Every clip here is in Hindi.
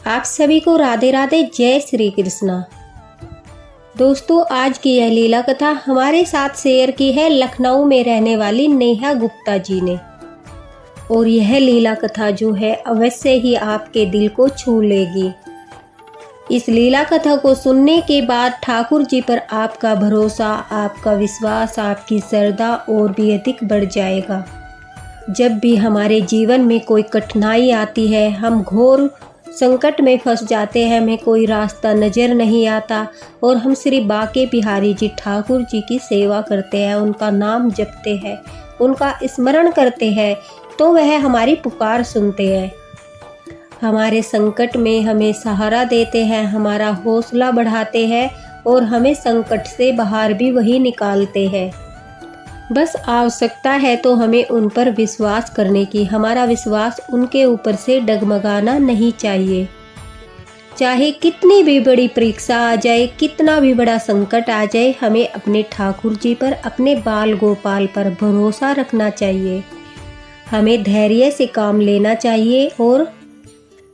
आप सभी को राधे राधे, जय श्री कृष्णा। दोस्तों, आज की यह लीला कथा हमारे साथ शेयर की है लखनऊ में रहने वाली नेहा गुप्ता जी ने। और यह लीला कथा जो है अवश्य ही आपके दिल को छू लेगी। इस लीला कथा को सुनने के बाद ठाकुर जी पर आपका भरोसा, आपका विश्वास, आपकी श्रद्धा और भी अधिक बढ़ जाएगा। जब भी हमारे जीवन में कोई कठिनाई आती है, हम घोर संकट में फंस जाते हैं, हमें कोई रास्ता नज़र नहीं आता और हम श्री बांके बिहारी जी ठाकुर जी की सेवा करते हैं, उनका नाम जपते हैं, उनका स्मरण करते हैं, तो वह हमारी पुकार सुनते हैं, हमारे संकट में हमें सहारा देते हैं, हमारा हौसला बढ़ाते हैं और हमें संकट से बाहर भी वही निकालते हैं। बस आवश्यकता है तो हमें उन पर विश्वास करने की। हमारा विश्वास उनके ऊपर से डगमगाना नहीं चाहिए। चाहे कितनी भी बड़ी परीक्षा आ जाए, कितना भी बड़ा संकट आ जाए, हमें अपने ठाकुर जी पर, अपने बाल गोपाल पर भरोसा रखना चाहिए। हमें धैर्य से काम लेना चाहिए और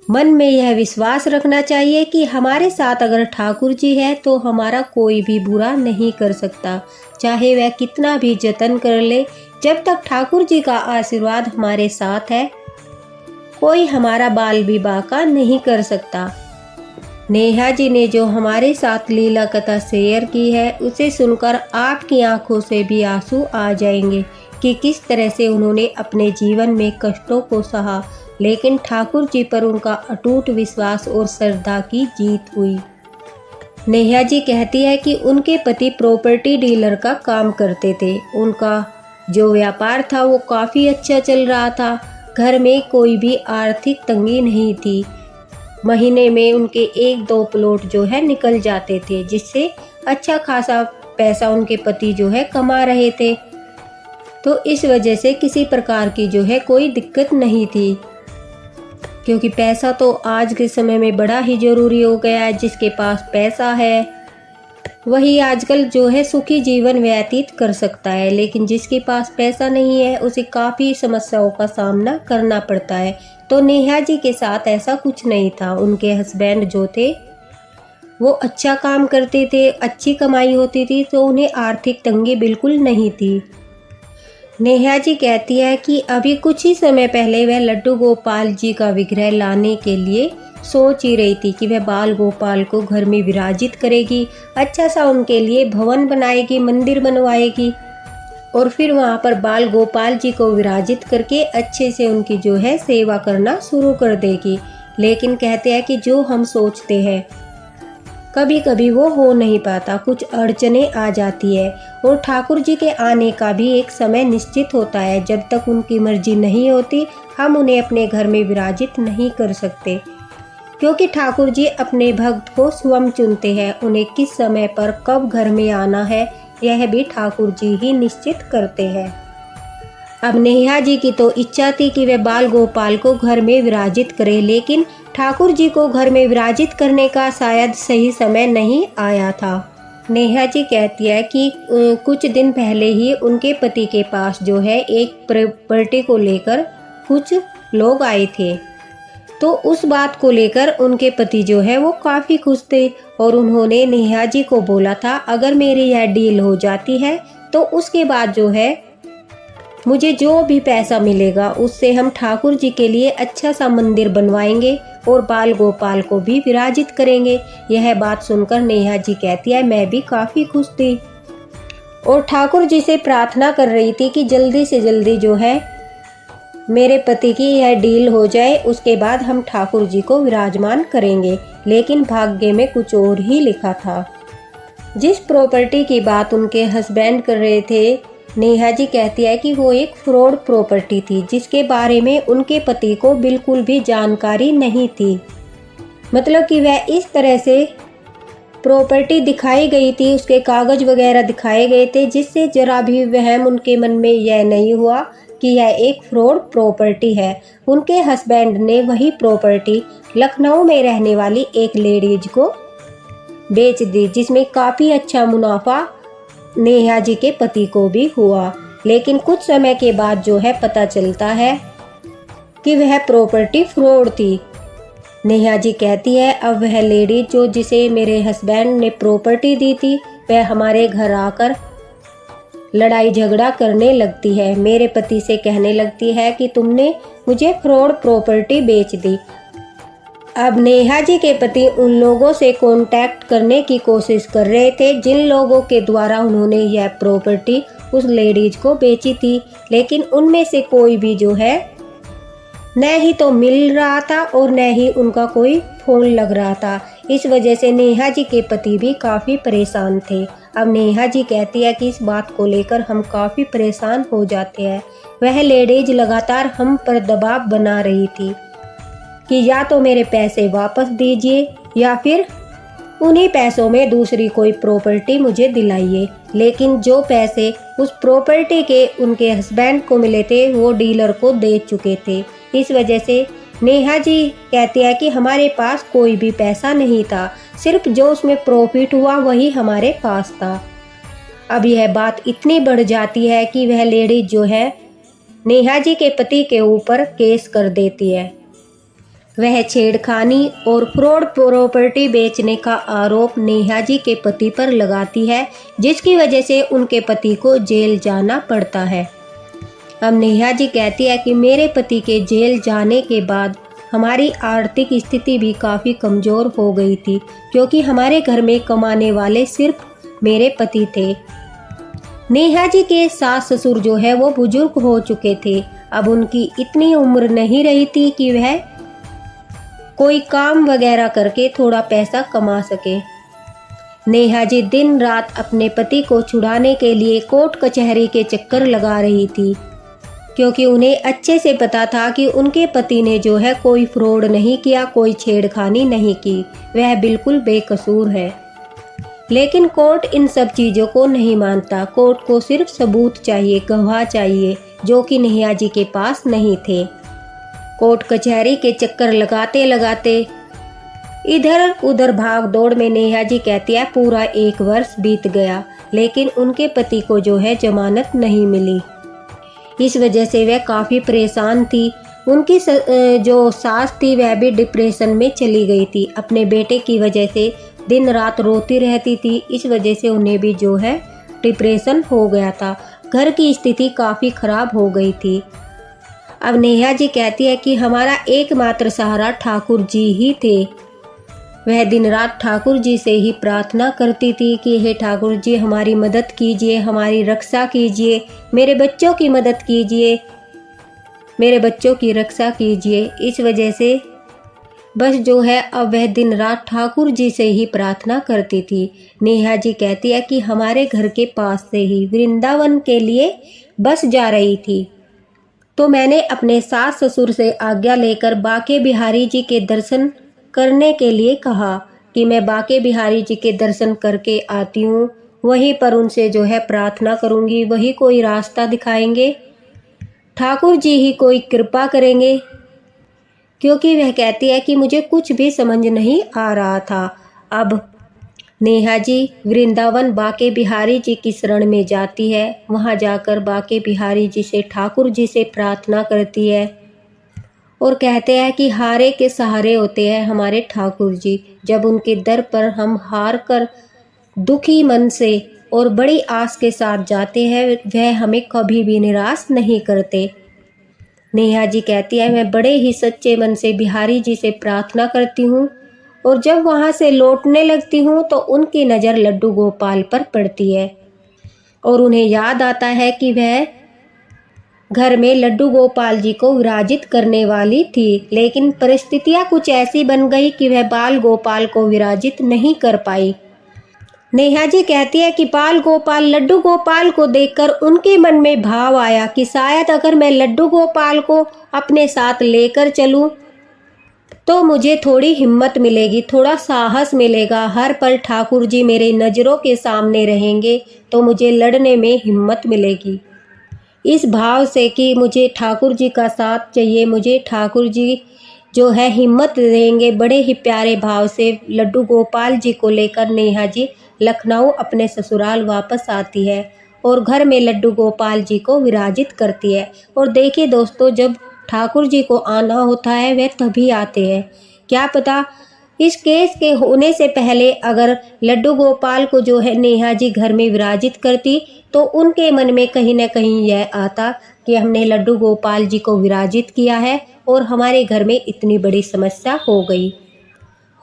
मन में यह विश्वास रखना चाहिए कि हमारे साथ अगर ठाकुर जी है तो हमारा कोई भी बुरा नहीं कर सकता। चाहे वह कितना भी जतन कर ले, जब तक ठाकुर जी का आशीर्वाद हमारे साथ है, कोई हमारा बाल भी बांका नहीं कर सकता। नेहा जी ने जो हमारे साथ लीला कथा शेयर की है, उसे सुनकर आपकी आंखों से भी आंसू आ जाएंगे कि किस तरह से उन्होंने अपने जीवन में कष्टों को सहा, लेकिन ठाकुर जी पर उनका अटूट विश्वास और श्रद्धा की जीत हुई। नेहा जी कहती है कि उनके पति प्रॉपर्टी डीलर का काम करते थे। उनका जो व्यापार था वो काफ़ी अच्छा चल रहा था। घर में कोई भी आर्थिक तंगी नहीं थी। महीने में उनके 1-2 प्लॉट जो है निकल जाते थे, जिससे अच्छा खासा पैसा उनके पति जो है कमा रहे थे। तो इस वजह से किसी प्रकार की जो है कोई दिक्कत नहीं थी, क्योंकि पैसा तो आज के समय में बड़ा ही ज़रूरी हो गया है। जिसके पास पैसा है वही आजकल जो है सुखी जीवन व्यतीत कर सकता है, लेकिन जिसके पास पैसा नहीं है उसे काफ़ी समस्याओं का सामना करना पड़ता है। तो नेहा जी के साथ ऐसा कुछ नहीं था। उनके हस्बैंड जो थे वो अच्छा काम करते थे, अच्छी कमाई होती थी, तो उन्हें आर्थिक तंगी बिल्कुल नहीं थी। नेहा जी कहती है कि अभी कुछ ही समय पहले वह लड्डू गोपाल जी का विग्रह लाने के लिए सोच ही रही थी कि वह बाल गोपाल को घर में विराजित करेगी, अच्छा सा उनके लिए भवन बनाएगी, मंदिर बनवाएगी और फिर वहाँ पर बाल गोपाल जी को विराजित करके अच्छे से उनकी जो है सेवा करना शुरू कर देगी। लेकिन कहते हैं कि जो हम सोचते हैं कभी कभी वो हो नहीं पाता, कुछ अड़चने आ जाती है और ठाकुर जी के आने का भी एक समय निश्चित होता है। जब तक उनकी मर्जी नहीं होती हम उन्हें अपने घर में विराजित नहीं कर सकते, क्योंकि ठाकुर जी अपने भक्त को स्वयं चुनते हैं। उन्हें किस समय पर कब घर में आना है यह भी ठाकुर जी ही निश्चित करते हैं। अब नेहा जी की तो इच्छा थी कि वे बाल गोपाल को घर में विराजित करें, लेकिन ठाकुर जी को घर में विराजित करने का शायद सही समय नहीं आया था। नेहा जी कहती है कि कुछ दिन पहले ही उनके पति के पास जो है एक प्रॉपर्टी को लेकर कुछ लोग आए थे। तो उस बात को लेकर उनके पति जो है वो काफ़ी खुश थे और उन्होंने नेहा जी को बोला था, अगर मेरी यह डील हो जाती है तो उसके बाद जो है मुझे जो भी पैसा मिलेगा उससे हम ठाकुर जी के लिए अच्छा सा मंदिर बनवाएंगे और बाल गोपाल को भी विराजित करेंगे। यह बात सुनकर नेहा जी कहती है, मैं भी काफ़ी खुश थी और ठाकुर जी से प्रार्थना कर रही थी कि जल्दी से जल्दी जो है मेरे पति की यह डील हो जाए, उसके बाद हम ठाकुर जी को विराजमान करेंगे। लेकिन भाग्य में कुछ और ही लिखा था। जिस प्रॉपर्टी की बात उनके हस्बैंड कर रहे थे, नेहा जी कहती है कि वो एक फ्रॉड प्रॉपर्टी थी, जिसके बारे में उनके पति को बिल्कुल भी जानकारी नहीं थी। मतलब कि वह इस तरह से प्रॉपर्टी दिखाई गई थी, उसके कागज़ वगैरह दिखाए गए थे, जिससे जरा भी वहम उनके मन में यह नहीं हुआ कि यह एक फ्रॉड प्रॉपर्टी है। उनके हस्बैंड ने वही प्रॉपर्टी लखनऊ में रहने वाली एक लेडीज को बेच दी, जिसमें काफ़ी अच्छा मुनाफा नेहा जी के पति को भी हुआ। लेकिन कुछ समय के बाद जो है पता चलता है कि वह प्रॉपर्टी फ्रॉड थी। नेहा जी कहती है अब वह लेडी जो जिसे मेरे हस्बैंड ने प्रॉपर्टी दी थी वह हमारे घर आकर लड़ाई झगड़ा करने लगती है। मेरे पति से कहने लगती है कि तुमने मुझे फ्रॉड प्रॉपर्टी बेच दी। अब नेहा जी के पति उन लोगों से कांटेक्ट करने की कोशिश कर रहे थे जिन लोगों के द्वारा उन्होंने यह प्रॉपर्टी उस लेडीज को बेची थी, लेकिन उनमें से कोई भी जो है न ही तो मिल रहा था और न ही उनका कोई फोन लग रहा था। इस वजह से नेहा जी के पति भी काफ़ी परेशान थे। अब नेहा जी कहती है कि इस बात को लेकर हम काफ़ी परेशान हो जाते हैं। वह लेडीज लगातार हम पर दबाव बना रही थी कि या तो मेरे पैसे वापस दीजिए या फिर उन्हीं पैसों में दूसरी कोई प्रॉपर्टी मुझे दिलाइए। लेकिन जो पैसे उस प्रॉपर्टी के उनके हस्बैंड को मिले थे वो डीलर को दे चुके थे। इस वजह से नेहा जी कहती है कि हमारे पास कोई भी पैसा नहीं था, सिर्फ जो उसमें प्रॉफिट हुआ वही हमारे पास था। अब यह बात इतनी बढ़ जाती है कि वह लेडी जो है नेहा जी के पति के ऊपर केस कर देती है। वह छेड़खानी और फ्रॉड प्रॉपर्टी बेचने का आरोप नेहा जी के पति पर लगाती है, जिसकी वजह से उनके पति को जेल जाना पड़ता है। अब नेहा जी कहती है कि मेरे पति के जेल जाने के बाद हमारी आर्थिक स्थिति भी काफ़ी कमज़ोर हो गई थी, क्योंकि हमारे घर में कमाने वाले सिर्फ मेरे पति थे। नेहा जी के सास ससुर जो है वो बुजुर्ग हो चुके थे। अब उनकी इतनी उम्र नहीं रही थी कि वह कोई काम वगैरह करके थोड़ा पैसा कमा सके। नेहा जी दिन रात अपने पति को छुड़ाने के लिए कोर्ट कचहरी के चक्कर लगा रही थी, क्योंकि उन्हें अच्छे से पता था कि उनके पति ने जो है कोई फ्रॉड नहीं किया, कोई छेड़खानी नहीं की, वह बिल्कुल बेकसूर है। लेकिन कोर्ट इन सब चीज़ों को नहीं मानता। कोर्ट को सिर्फ सबूत चाहिए, गवाह चाहिए, जो कि नेहा जी के पास नहीं थे। कोर्ट कचहरी के चक्कर लगाते लगाते इधर उधर भाग दौड़ में नेहा जी कहती है पूरा 1 वर्ष बीत गया, लेकिन उनके पति को जो है जमानत नहीं मिली। इस वजह से वह काफ़ी परेशान थी। उनकी जो सास थी वह भी डिप्रेशन में चली गई थी। अपने बेटे की वजह से दिन रात रोती रहती थी। इस वजह से उन्हें भी जो है डिप्रेशन हो गया था। घर की स्थिति काफ़ी खराब हो गई थी। अब नेहा जी कहती है कि हमारा एकमात्र सहारा ठाकुर जी ही थे। वह दिन रात ठाकुर जी से ही प्रार्थना करती थी कि हे ठाकुर जी हमारी मदद कीजिए, हमारी रक्षा कीजिए, मेरे बच्चों की मदद कीजिए, मेरे बच्चों की रक्षा कीजिए। इस वजह से बस जो है अब वह दिन रात ठाकुर जी से ही प्रार्थना करती थी। नेहा जी कहती है कि हमारे घर के पास से ही वृंदावन के लिए बस जा रही थी, तो मैंने अपने सास ससुर से आज्ञा लेकर बाके बिहारी जी के दर्शन करने के लिए कहा कि मैं बाके बिहारी जी के दर्शन करके आती हूँ, वहीं पर उनसे जो है प्रार्थना करूँगी, वही कोई रास्ता दिखाएंगे, ठाकुर जी ही कोई कृपा करेंगे। क्योंकि वह कहती है कि मुझे कुछ भी समझ नहीं आ रहा था। अब नेहा जी वृंदावन बाके बिहारी जी की शरण में जाती है। वहाँ जाकर बाके बिहारी जी से ठाकुर जी से प्रार्थना करती है और कहते हैं कि हारे के सहारे होते हैं हमारे ठाकुर जी। जब उनके दर पर हम हार कर दुखी मन से और बड़ी आस के साथ जाते हैं, वह हमें कभी भी निराश नहीं करते। नेहा जी कहती है मैं बड़े ही सच्चे मन से बिहारी जी से प्रार्थना करती हूँ और जब वहाँ से लौटने लगती हूँ तो उनकी नज़र लड्डू गोपाल पर पड़ती है और उन्हें याद आता है कि वह घर में लड्डू गोपाल जी को विराजित करने वाली थी, लेकिन परिस्थितियाँ कुछ ऐसी बन गई कि वह बाल गोपाल को विराजित नहीं कर पाई। नेहा जी कहती है कि बाल गोपाल लड्डू गोपाल को देखकर उनके मन में भाव आया कि शायद अगर मैं लड्डू गोपाल को अपने साथ लेकर चलूं तो मुझे थोड़ी हिम्मत मिलेगी, थोड़ा साहस मिलेगा। हर पल ठाकुर जी मेरे नज़रों के सामने रहेंगे तो मुझे लड़ने में हिम्मत मिलेगी। इस भाव से कि मुझे ठाकुर जी का साथ चाहिए, मुझे ठाकुर जी जो है हिम्मत देंगे, बड़े ही प्यारे भाव से लड्डू गोपाल जी को लेकर नेहा जी लखनऊ अपने ससुराल वापस आती है और घर में लड्डू गोपाल जी को विराजित करती है। और देखिए दोस्तों, जब ठाकुर जी को आना होता है वह तभी आते हैं, क्या पता इस केस के होने से पहले अगर लड्डू गोपाल को जो है नेहा जी घर में विराजित करती तो उनके मन में कहीं ना कहीं यह आता कि हमने लड्डू गोपाल जी को विराजित किया है और हमारे घर में इतनी बड़ी समस्या हो गई।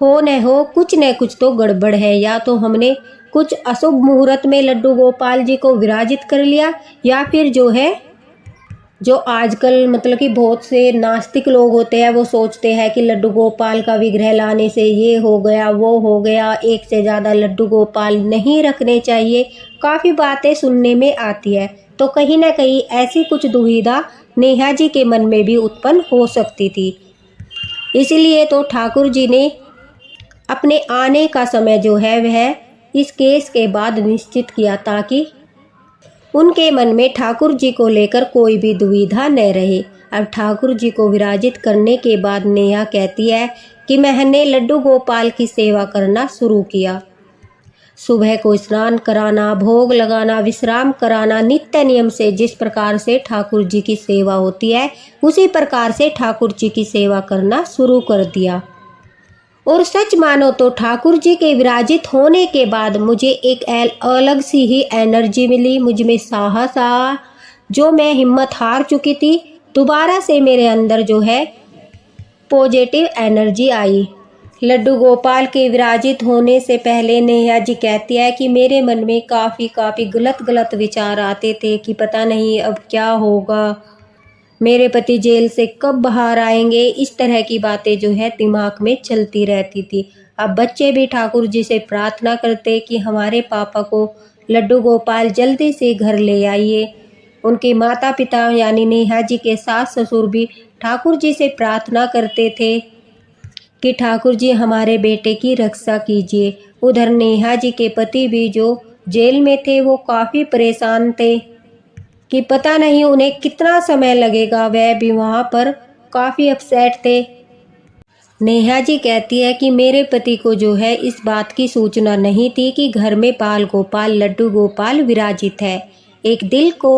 हो न हो कुछ न कुछ तो गड़बड़ है, या तो हमने कुछ अशुभ मुहूर्त में लड्डू गोपाल जी को विराजित कर लिया, या फिर जो आजकल मतलब कि बहुत से नास्तिक लोग होते हैं वो सोचते हैं कि लड्डू गोपाल का विग्रह लाने से ये हो गया वो हो गया, एक से ज़्यादा लड्डू गोपाल नहीं रखने चाहिए। काफ़ी बातें सुनने में आती है, तो कहीं ना कहीं ऐसी कुछ दुविधा नेहा जी के मन में भी उत्पन्न हो सकती थी। इसलिए तो ठाकुर जी ने अपने आने का समय जो है वह इस केस के बाद निश्चित किया, ताकि उनके मन में ठाकुर जी को लेकर कोई भी दुविधा न रहे। अब ठाकुर जी को विराजित करने के बाद नेहा कहती है कि मैंने लड्डू गोपाल की सेवा करना शुरू किया। सुबह को स्नान कराना, भोग लगाना, विश्राम कराना, नित्य नियम से जिस प्रकार से ठाकुर जी की सेवा होती है उसी प्रकार से ठाकुर जी की सेवा करना शुरू कर दिया। और सच मानो तो ठाकुर जी के विराजित होने के बाद मुझे एक अलग सी ही एनर्जी मिली, मुझ में साहस आया। जो मैं हिम्मत हार चुकी थी, दोबारा से मेरे अंदर जो है पॉजिटिव एनर्जी आई। लड्डू गोपाल के विराजित होने से पहले नेहा जी कहती है कि मेरे मन में काफ़ी गलत विचार आते थे कि पता नहीं अब क्या होगा, मेरे पति जेल से कब बाहर आएंगे, इस तरह की बातें जो है दिमाग में चलती रहती थी। अब बच्चे भी ठाकुर जी से प्रार्थना करते कि हमारे पापा को लड्डू गोपाल जल्दी से घर ले आइए। उनके माता पिता यानी नेहा जी के सास ससुर भी ठाकुर जी से प्रार्थना करते थे कि ठाकुर जी हमारे बेटे की रक्षा कीजिए। उधर नेहा जी के पति भी जो जेल में थे वो काफ़ी परेशान थे कि पता नहीं उन्हें कितना समय लगेगा, वह भी वहाँ पर काफ़ी अपसेट थे। नेहा जी कहती है कि मेरे पति को जो है इस बात की सूचना नहीं थी कि घर में बाल गोपाल लड्डू गोपाल विराजित है। एक दिल को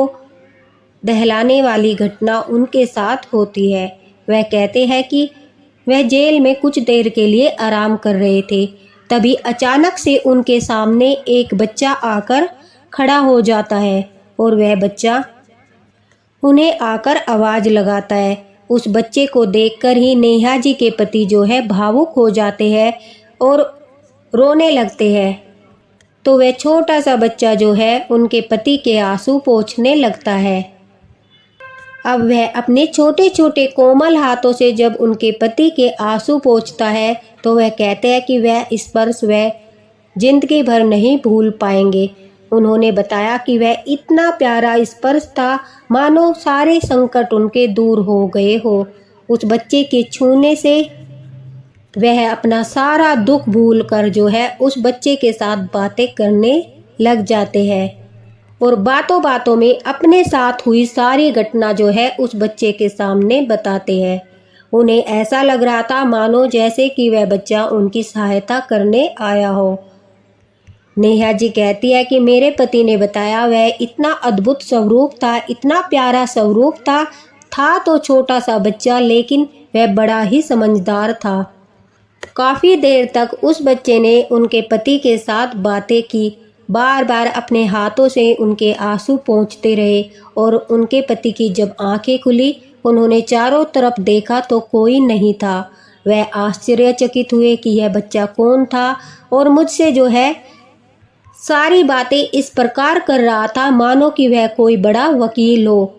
दहलाने वाली घटना उनके साथ होती है। वह कहते हैं कि वह जेल में कुछ देर के लिए आराम कर रहे थे, तभी अचानक से उनके सामने एक बच्चा आकर खड़ा हो जाता है और वह बच्चा उन्हें आकर आवाज़ लगाता है। उस बच्चे को देखकर ही नेहा जी के पति जो है भावुक हो जाते हैं और रोने लगते हैं। तो वह छोटा सा बच्चा जो है उनके पति के आंसू पोंछने लगता है। अब वह अपने छोटे छोटे कोमल हाथों से जब उनके पति के आंसू पोंछता है तो वह कहते हैं कि वह स्पर्श वह जिंदगी भर नहीं भूल पाएंगे। उन्होंने बताया कि वह इतना प्यारा स्पर्श था मानो सारे संकट उनके दूर हो गए हो। उस बच्चे के छूने से वह अपना सारा दुख भूल कर जो है उस बच्चे के साथ बातें करने लग जाते हैं और बातों बातों में अपने साथ हुई सारी घटना जो है उस बच्चे के सामने बताते हैं। उन्हें ऐसा लग रहा था मानो जैसे कि वह बच्चा उनकी सहायता करने आया हो। नेहा जी कहती है कि मेरे पति ने बताया वह इतना अद्भुत स्वरूप था, इतना प्यारा स्वरूप था तो छोटा सा बच्चा, लेकिन वह बड़ा ही समझदार था। काफ़ी देर तक उस बच्चे ने उनके पति के साथ बातें की, बार बार अपने हाथों से उनके आंसू पोंछते रहे और उनके पति की जब आंखें खुली उन्होंने चारों तरफ देखा तो कोई नहीं था। वह आश्चर्यचकित हुए कि यह बच्चा कौन था और मुझसे जो है सारी बातें इस प्रकार कर रहा था मानो कि वह कोई बड़ा वकील हो।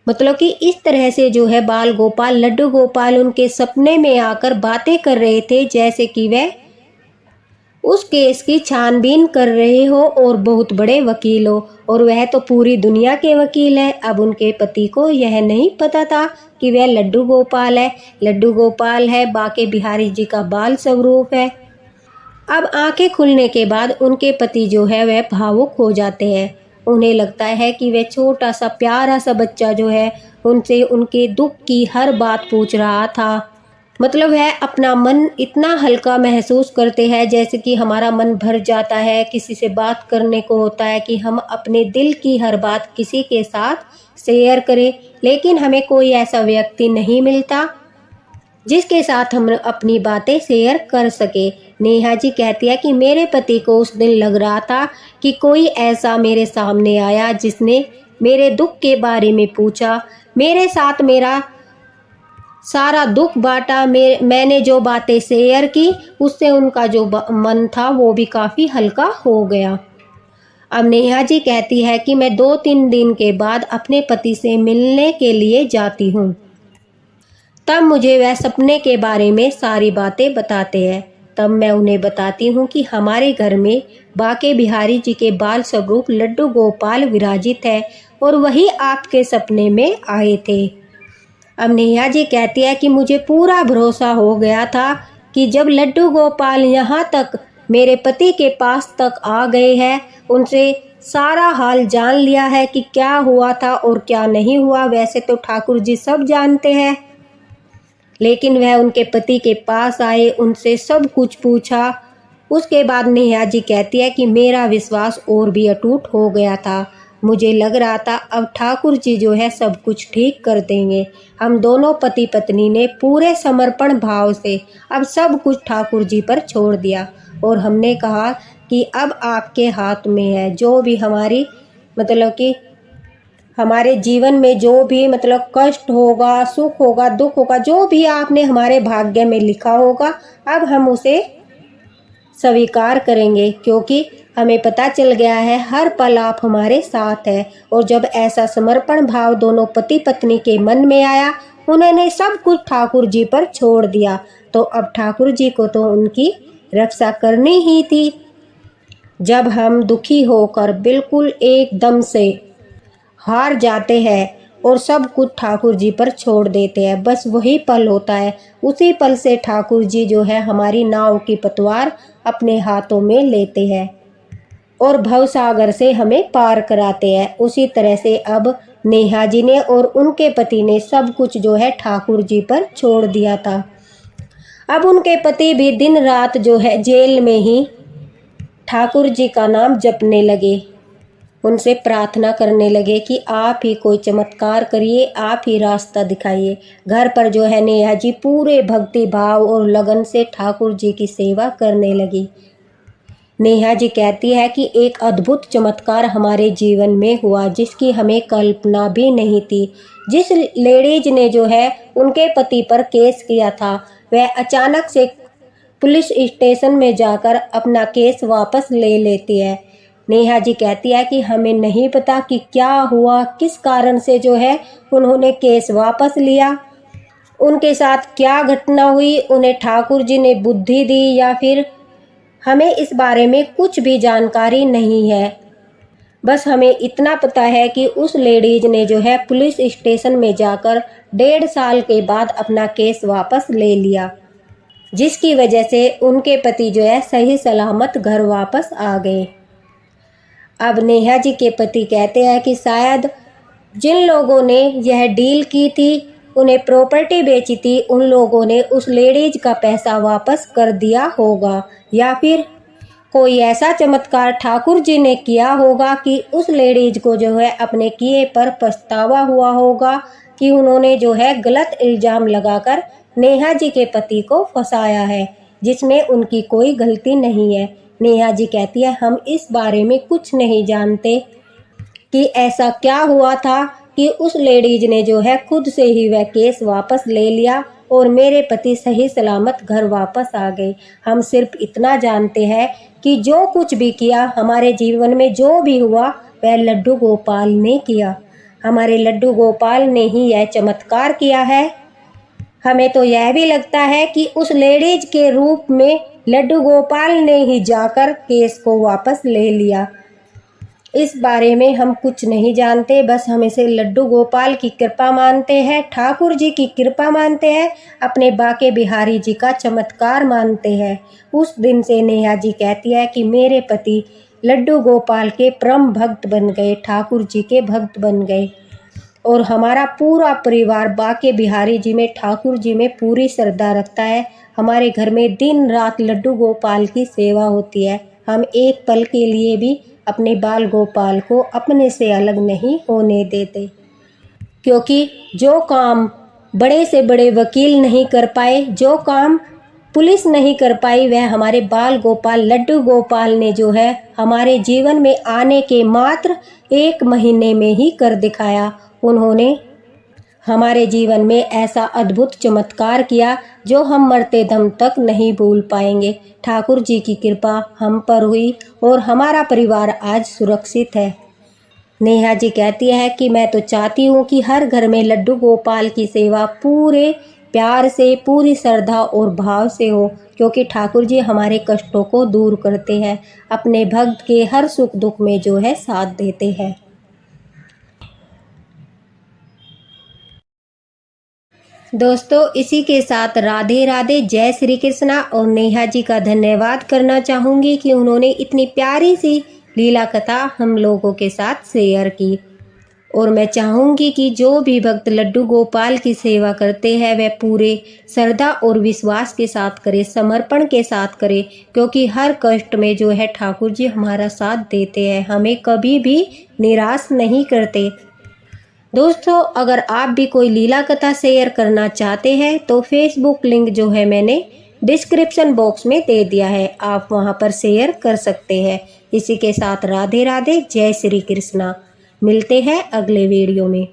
मतलब कि इस तरह से जो है बाल गोपाल लड्डू गोपाल उनके सपने में आकर बातें कर रहे थे जैसे कि वह उस केस की छानबीन कर रहे हो और बहुत बड़े वकील हो, और वह तो पूरी दुनिया के वकील है। अब उनके पति को यह नहीं पता था कि वह लड्डू गोपाल है। लड्डू गोपाल है बाके बिहारी जी का बाल स्वरूप है। अब आंखें खुलने के बाद उनके पति जो है वह भावुक हो जाते हैं। उन्हें लगता है कि वह छोटा सा प्यारा सा बच्चा जो है उनसे उनके दुख की हर बात पूछ रहा था। मतलब है अपना मन इतना हल्का महसूस करते हैं जैसे कि हमारा मन भर जाता है, किसी से बात करने को होता है कि हम अपने दिल की हर बात किसी के साथ शेयर करें, लेकिन हमें कोई ऐसा व्यक्ति नहीं मिलता जिसके साथ हम अपनी बातें शेयर कर सके। नेहा जी कहती है कि मेरे पति को उस दिन लग रहा था कि कोई ऐसा मेरे सामने आया जिसने मेरे दुख के बारे में पूछा, मेरे साथ मेरा सारा दुख बांटा। मैंने जो बातें शेयर की उससे उनका जो मन था वो भी काफ़ी हल्का हो गया। अब नेहा जी कहती है कि मैं 2-3 दिन के बाद अपने पति से मिलने के लिए जाती हूँ। तब मुझे वह सपने के बारे में सारी बातें बताते हैं। तब मैं उन्हें बताती हूँ कि हमारे घर में बाके बिहारी जी के बाल स्वरूप लड्डू गोपाल विराजित है और वही आपके सपने में आए थे। अब नेहा जी कहती है कि मुझे पूरा भरोसा हो गया था कि जब लड्डू गोपाल यहाँ तक मेरे पति के पास तक आ गए हैं, उनसे सारा हाल जान लिया है कि क्या हुआ था और क्या नहीं हुआ। वैसे तो ठाकुर जी सब जानते हैं, लेकिन वह उनके पति के पास आए, उनसे सब कुछ पूछा। उसके बाद नेहा जी कहती है कि मेरा विश्वास और भी अटूट हो गया था। मुझे लग रहा था अब ठाकुर जी जो है सब कुछ ठीक कर देंगे। हम दोनों पति पत्नी ने पूरे समर्पण भाव से अब सब कुछ ठाकुर जी पर छोड़ दिया और हमने कहा कि अब आपके हाथ में है। जो भी हमारी कि हमारे जीवन में जो भी कष्ट होगा, सुख होगा, दुख होगा, जो भी आपने हमारे भाग्य में लिखा होगा, अब हम उसे स्वीकार करेंगे, क्योंकि हमें पता चल गया है हर पल आप हमारे साथ है। और जब ऐसा समर्पण भाव दोनों पति पत्नी के मन में आया, उन्होंने सब कुछ ठाकुर जी पर छोड़ दिया। तो अब ठाकुर जी को तो उनकी रक्षा करनी ही थी। जब हम दुखी होकर बिल्कुल एकदम से हार जाते हैं और सब कुछ ठाकुर जी पर छोड़ देते हैं, बस वही पल होता है। उसी पल से ठाकुर जी जो है हमारी नाव की पतवार अपने हाथों में लेते हैं और भवसागर से हमें पार कराते हैं। उसी तरह से अब नेहा जी ने और उनके पति ने सब कुछ जो है ठाकुर जी पर छोड़ दिया था। अब उनके पति भी दिन रात जो है जेल में ही ठाकुर जी का नाम जपने लगे, उनसे प्रार्थना करने लगे कि आप ही कोई चमत्कार करिए, आप ही रास्ता दिखाइए। घर पर जो है नेहा जी पूरे भक्ति भाव और लगन से ठाकुर जी की सेवा करने लगी। नेहा जी कहती है कि एक अद्भुत चमत्कार हमारे जीवन में हुआ जिसकी हमें कल्पना भी नहीं थी। जिस लेडीज ने जो है उनके पति पर केस किया था, वह अचानक से पुलिस स्टेशन में जाकर अपना केस वापस ले लेती है। नेहा जी कहती है कि हमें नहीं पता कि क्या हुआ, किस कारण से जो है उन्होंने केस वापस लिया, उनके साथ क्या घटना हुई, उन्हें ठाकुर जी ने बुद्धि दी या फिर हमें इस बारे में कुछ भी जानकारी नहीं है। बस हमें इतना पता है कि उस लेडीज ने जो है पुलिस स्टेशन में जाकर 1.5 साल के बाद अपना केस वापस ले लिया, जिसकी वजह से उनके पति जो है सही सलामत घर वापस आ गए। अब नेहा जी के पति कहते हैं कि शायद जिन लोगों ने यह डील की थी, उन्हें प्रॉपर्टी बेची थी, उन लोगों ने उस लेडीज का पैसा वापस कर दिया होगा, या फिर कोई ऐसा चमत्कार ठाकुर जी ने किया होगा कि उस लेडीज को जो है अपने किए पर पछतावा हुआ होगा कि उन्होंने जो है गलत इल्ज़ाम लगाकर नेहा जी के पति को फंसाया है, जिसमें उनकी कोई गलती नहीं है। नेहा जी कहती है हम इस बारे में कुछ नहीं जानते कि ऐसा क्या हुआ था कि उस लेडीज ने जो है खुद से ही वह केस वापस ले लिया और मेरे पति सही सलामत घर वापस आ गए। हम सिर्फ इतना जानते हैं कि जो कुछ भी किया हमारे जीवन में, जो भी हुआ, वह लड्डू गोपाल ने किया। हमारे लड्डू गोपाल ने ही यह चमत्कार किया है। हमें तो यह भी लगता है कि उस लेडीज के रूप में लड्डू गोपाल ने ही जाकर केस को वापस ले लिया। इस बारे में हम कुछ नहीं जानते, बस हम इसे लड्डू गोपाल की कृपा मानते हैं, ठाकुर जी की कृपा मानते हैं, अपने बाके बिहारी जी का चमत्कार मानते हैं। उस दिन से नेहा जी कहती है कि मेरे पति लड्डू गोपाल के परम भक्त बन गए, ठाकुर जी के भक्त बन गए और हमारा पूरा परिवार बाके बिहारी जी में, ठाकुर जी में पूरी श्रद्धा रखता है। हमारे घर में दिन रात लड्डू गोपाल की सेवा होती है। हम एक पल के लिए भी अपने बाल गोपाल को अपने से अलग नहीं होने देते, क्योंकि जो काम बड़े से बड़े वकील नहीं कर पाए, जो काम पुलिस नहीं कर पाई, वह हमारे बाल गोपाल लड्डू गोपाल ने जो है हमारे जीवन में आने के मात्र 1 महीने में ही कर दिखाया। उन्होंने हमारे जीवन में ऐसा अद्भुत चमत्कार किया जो हम मरते दम तक नहीं भूल पाएंगे। ठाकुर जी की कृपा हम पर हुई और हमारा परिवार आज सुरक्षित है। नेहा जी कहती है कि मैं तो चाहती हूँ कि हर घर में लड्डू गोपाल की सेवा पूरे प्यार से, पूरी श्रद्धा और भाव से हो, क्योंकि ठाकुर जी हमारे कष्टों को दूर करते हैं, अपने भक्त के हर सुख दुख में जो है साथ देते हैं। दोस्तों, इसी के साथ राधे राधे, जय श्री कृष्णा। और नेहा जी का धन्यवाद करना चाहूँगी कि उन्होंने इतनी प्यारी सी लीला कथा हम लोगों के साथ शेयर की। और मैं चाहूँगी कि जो भी भक्त लड्डू गोपाल की सेवा करते हैं वह पूरे श्रद्धा और विश्वास के साथ करे, समर्पण के साथ करे, क्योंकि हर कष्ट में जो है ठाकुर जी हमारा साथ देते हैं, हमें कभी भी निराश नहीं करते। दोस्तों, अगर आप भी कोई लीला कथा शेयर करना चाहते हैं तो फेसबुक लिंक जो है मैंने डिस्क्रिप्शन बॉक्स में दे दिया है, आप वहां पर शेयर कर सकते हैं। इसी के साथ राधे राधे, जय श्री कृष्णा। मिलते हैं अगले वीडियो में।